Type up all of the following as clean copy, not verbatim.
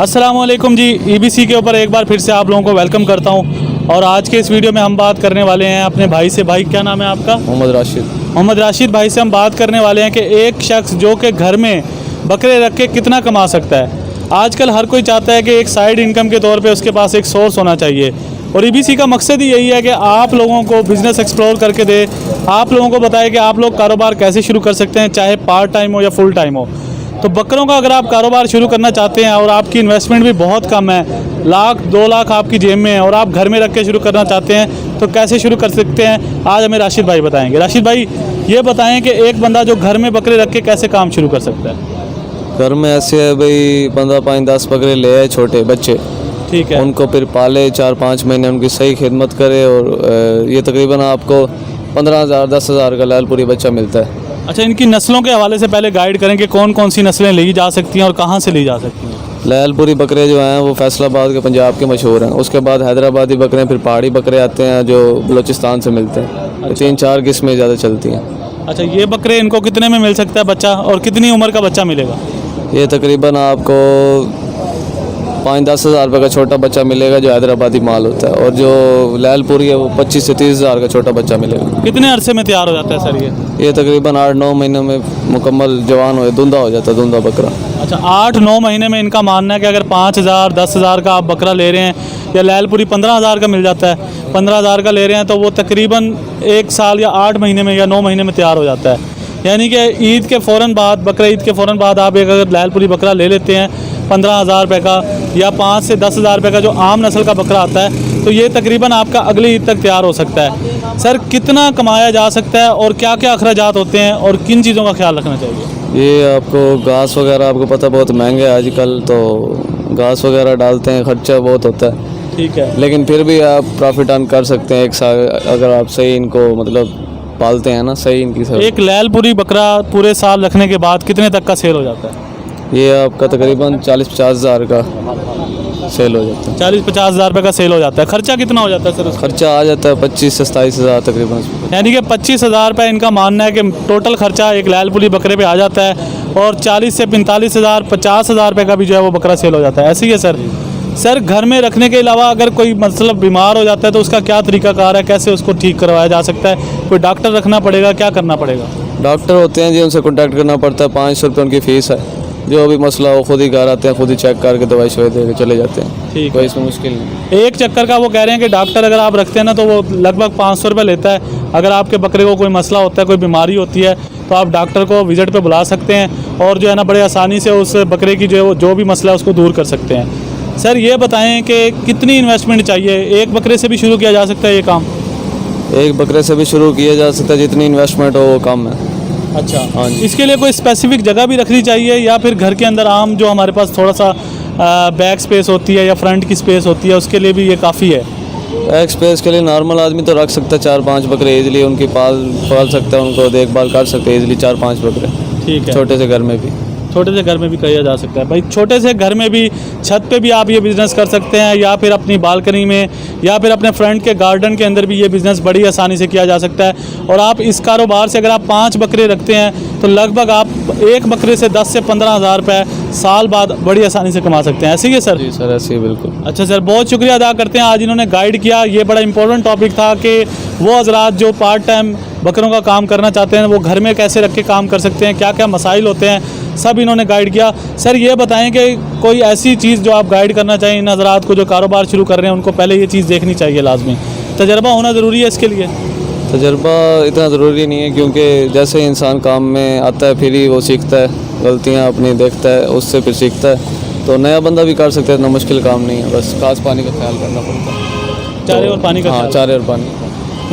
अस्सलाम वालेकुम जी। ईबीसी के ऊपर एक बार फिर से आप लोगों को वेलकम करता हूं और आज के इस वीडियो में हम बात करने वाले हैं अपने भाई से। भाई क्या नाम है आपका? मोहम्मद राशिद। मोहम्मद राशिद भाई से हम बात करने वाले हैं कि एक शख्स जो कि घर में बकरे रख के कितना कमा सकता है। आजकल हर कोई चाहता है कि एक साइड इनकम के तौर पे उसके पास एक सोर्स होना चाहिए और ईबीसी का मकसद ही यही है कि आप लोगों को बिज़नेस एक्सप्लोर करके दे, आप लोगों को बताए कि आप लोग कारोबार कैसे शुरू कर सकते हैं, चाहे पार्ट टाइम हो या फुल टाइम हो। तो बकरों का अगर आप कारोबार शुरू करना चाहते हैं और आपकी इन्वेस्टमेंट भी बहुत कम है, लाख 2 लाख आपकी जेब में है और आप घर में रख के शुरू करना चाहते हैं तो कैसे शुरू कर सकते हैं, आज हमें राशिद भाई बताएंगे। राशिद भाई ये बताएं कि एक बंदा जो घर में बकरे रख के कैसे काम शुरू कर सकता है। घर में ऐसे है भाई 15 5-10 बकरे ले आए छोटे बच्चे, ठीक है, उनको फिर पाले 4-5 महीने, उनकी सही खिदमत करे और ये तकरीबन आपको 15,000 10,000 का लालपुरी बच्चा मिलता है। अच्छा, इनकी नस्लों के हवाले से पहले गाइड करें कि कौन कौन सी नस्लें ली जा सकती हैं और कहाँ से ली जा सकती हैं। लालपुरी बकरे जो हैं वो फैसलाबाद के पंजाब के मशहूर हैं। उसके बाद हैदराबादी बकरे, फिर पहाड़ी बकरे आते हैं जो बलूचिस्तान से मिलते हैं। 3-4 किस्में ज़्यादा चलती हैं। अच्छा, ये बकरे इनको कितने में मिल सकता है बच्चा और कितनी उम्र का बच्चा मिलेगा? ये तकरीबन आपको 5-10 हज़ार रुपये का छोटा बच्चा मिलेगा जो हैदराबादी माल होता है, और जो लालपुरी है वो 25 से 30 हज़ार का छोटा बच्चा मिलेगा। कितने अरसे में तैयार हो जाता है सर ये तकरीबन 8-9 महीने में मुकम्मल जवान हो धुंधा हो जाता है, धुंधा बकरा। अच्छा, 8-9 महीने में इनका मानना है कि अगर 5,000 10,000 का आप बकरा ले रहे हैं या लालपुरी 15,000 का मिल जाता है, 15,000 का ले रहे हैं तो वो तकरीबन 1 साल या 8 महीने में या 9 महीने में तैयार हो जाता है। यानी कि ईद के फ़ौरन बाद, बकरा ईद के फ़ौरन बाद आप एक अगर लालपुरी बकरा ले लेते हैं 15,000 रुपये का या 5 से 10,000 रुपये का जो आम नस्ल का बकरा आता है, तो ये तकरीबन आपका अगली ईद तक तैयार हो सकता है। सर कितना कमाया जा सकता है और क्या क्या अखराजात होते हैं और किन चीज़ों का ख्याल रखना चाहिए? ये आपको घास वगैरह आपको पता बहुत महंगे है आजकल, तो घास वगैरह डालते हैं, खर्चा बहुत होता है। ठीक है, लेकिन फिर भी आप प्रॉफिट अर्न कर सकते हैं एक साल अगर आप सही इनको मतलब पालते हैं ना, सही इनकी सब। एक लालपुरी बकरा पूरे साल रखने के बाद कितने तक का सेल हो जाता है? ये आपका तकरीबन 40-50 हज़ार का सेल हो जाता है। 40-50 हज़ार रुपये का सेल हो जाता है। खर्चा कितना हो जाता है सर उसका? खर्चा आ जाता है 25 से 27 हज़ार तकरीबन। यानी कि 25,000 रुपये इनका मानना है कि टोटल खर्चा एक लालपुरी बकरे पे आ जाता है और 40 से 45 हज़ार 50 हज़ार रुपये का भी जो है वो बकरा सेल हो जाता है। ऐसे ही है सर। सर घर में रखने के अलावा अगर कोई मतलब बीमार हो जाता है तो उसका क्या तरीकाकार है, कैसे उसको ठीक करवाया जा सकता है? कोई डॉक्टर रखना पड़ेगा, क्या करना पड़ेगा? डॉक्टर होते हैं जी, उनसे कॉन्टैक्ट करना पड़ता है। 500 रुपये उनकी फ़ीस है। जो भी मसला हो खुद ही घर आते हैं, खुद ही चेक करके दवाई शवाई दे के चले जाते हैं। ठीक कोई है, इसमें मुश्किल नहीं। एक चक्कर का वो कह रहे हैं कि डॉक्टर अगर आप रखते हैं ना तो वो लगभग 500 रुपये लेता है। अगर आपके बकरे को कोई मसला होता है, कोई बीमारी होती है तो आप डॉक्टर को विजिट पे बुला सकते हैं और जो है ना बड़े आसानी से उस बकरे की जो भी मसला है उसको दूर कर सकते हैं। सर ये बताएं कि कितनी इन्वेस्टमेंट चाहिए? एक बकरे से भी शुरू किया जा सकता है ये काम? एक बकरे से भी शुरू किया जा सकता है, जितनी इन्वेस्टमेंट हो वो कम है। अच्छा, हाँ जी। इसके लिए कोई स्पेसिफिक जगह भी रखनी चाहिए या फिर घर के अंदर आम जो हमारे पास थोड़ा सा बैक स्पेस होती है या फ्रंट की स्पेस होती है उसके लिए भी ये काफ़ी है? एक स्पेस के लिए नॉर्मल आदमी तो रख सकता है 4-5 बकरे इजीली, उनकी पाल सकता है, उनको देखभाल कर सकते हैं इजीली 4-5 बकरे। ठीक है, छोटे से घर में भी, छोटे से घर में भी किया जा सकता है। भाई छोटे से घर में भी छत पे भी आप ये बिज़नेस कर सकते हैं या फिर अपनी बालकनी में या फिर अपने फ्रंट के गार्डन के अंदर भी ये बिज़नेस बड़ी आसानी से किया जा सकता है। और आप इस कारोबार से अगर आप 5 बकरे रखते हैं तो लगभग आप एक बकरे से 10 से 15 हज़ार रुपये साल बाद बड़ी आसानी से कमा सकते हैं। ऐसे ही है सर? जी सर, ऐसे ही बिल्कुल। अच्छा सर, बहुत शुक्रिया अदा करते हैं, आज इन्होंने गाइड किया। ये बड़ा इंपॉर्टेंट टॉपिक था कि वो हजरात जो पार्ट टाइम बकरों का काम करना चाहते हैं वो घर में कैसे रख के काम कर सकते हैं, क्या क्या मसाइल होते हैं, सब इन्होंने गाइड किया। सर ये बताएं कि कोई ऐसी चीज़ जो आप गाइड करना चाहिए इन हजरात को जो कारोबार शुरू कर रहे हैं, उनको पहले ये चीज़ देखनी चाहिए, लाजमी तजर्बा होना ज़रूरी है इसके लिए? तजर्बा इतना ज़रूरी नहीं है, क्योंकि जैसे इंसान काम में आता है फिर ही वो सीखता है, गलतियाँ अपनी देखता है उससे फिर सीखता है। तो नया बंदा भी कर सकता है, इतना मुश्किल काम नहीं है, बस खास पानी का ख्याल करना पड़ता है। चारे और पानी का? हाँ, चारे और पानी।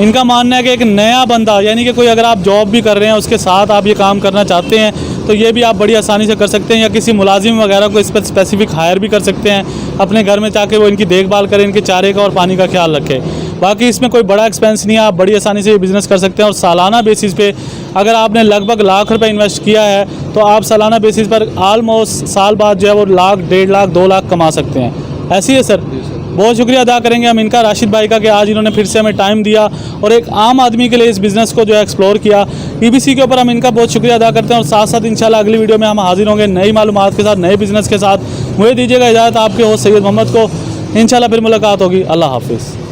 इनका मानना है कि एक नया बंदा, यानी कि कोई अगर आप जॉब भी कर रहे हैं उसके साथ आप ये काम करना चाहते हैं तो ये भी आप बड़ी आसानी से कर सकते हैं, या किसी मुलाजिम वगैरह को इस पर स्पेसिफिक हायर भी कर सकते हैं अपने घर में, ताकि वो इनकी देखभाल करें, इनके चारे का और पानी का ख्याल रखें। बाकी इसमें कोई बड़ा एक्सपेंस नहीं है, आप बड़ी आसानी से ये बिज़नेस कर सकते हैं। और सालाना बेसिस पे अगर आपने लगभग लाख रुपए इन्वेस्ट किया है तो आप सालाना बेसिस पर आलमोस्ट साल बाद जो है वो लाख, 1.5 लाख, 2 लाख कमा सकते हैं। ऐसी है सर? बहुत शुक्रिया अदा करेंगे हम इनका, राशिद भाई का, कि आज इन्होंने फिर से हमें टाइम दिया और एक आम आदमी के लिए इस बिज़नेस को जो है एक्सप्लोर किया EBC के ऊपर हम इनका बहुत शुक्रिया अदा करते हैं और साथ साथ इंशाल्लाह अगली वीडियो में हम हाजिर होंगे नई मालूमात के साथ, नए बिज़नेस के साथ। मुझे दीजिएगा इजाज़त, आपके होस्ट सैयद मोहम्मद को। इंशाल्लाह फिर मुलाकात होगी। अल्लाह हाफिज़।